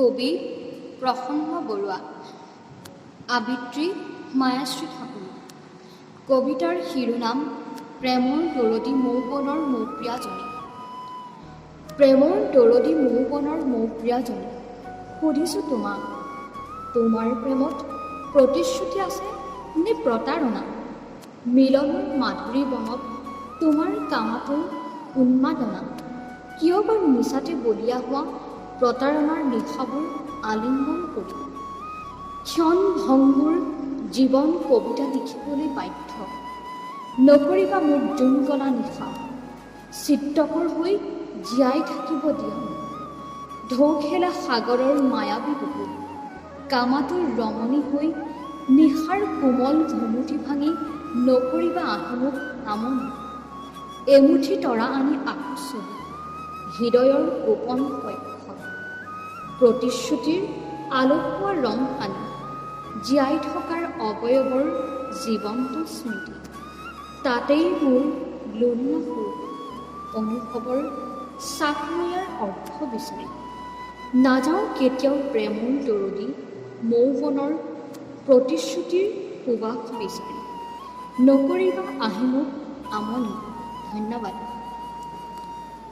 কবি প্ৰসন্ন বৰুৱা, আবৃত্তি মায়াশ্ৰী ঠাকুৰ। কবিতাৰ শিৰোনাম প্ৰেমৰ দৰদী মৌবনৰ মৌপ্ৰিয়াজনী। প্ৰেমৰ দৰদী মৌবনৰ মৌপ্ৰিয়াজনী, সুধিছোঁ তোমাক, তোমাৰ প্ৰেমত প্ৰতিশ্ৰুতি আছে নে প্ৰতাৰণা? মিলনৰ মাধুৰী বনত তোমাৰ কামাতুৰ উন্মাদনা, কিয় বাৰু মিছাতে বলিয়া হোৱা প্ৰতাৰণাৰ নিশাবোৰ আলিংগন কৰি? ক্ষণ ভংগুৰ জীৱন কবিতা লিখিবলৈ বাধ্য, নকৰিবা মোক জোন কলা নিশা, চিত্ৰকৰ হৈ জীয়াই থাকিব দিয়া। ঢৌ খেলা সাগৰৰ মায়াবী বুকুত কামাতুৰ ৰমণী হৈ নিশাৰ কোমল ঘুমুটি ভাঙি নকৰিবা আহিমুখ নামনি। এমুঠি তৰা আনি আকুচি হৃদয়ৰ গোপন কক্ষত প্ৰতিশ্ৰুতিৰ আলসুৱা ৰং সানি জীয়াই থকাৰ অৱয়ৱৰ জীৱন্ত স্মৃতি। তাতেই মোৰ লোলীয়া সুৰ অনুভৱৰ চাকনৈয়াৰ অৰ্থ বিচাৰি। নাযাওঁ কেতিয়াও প্ৰেমৰ দৰদী মৌবনৰ প্ৰতিশ্ৰুতিৰ সুবাস বিচাৰি, নকৰিবা আহিমুখ আমনি। ধন্যবাদ।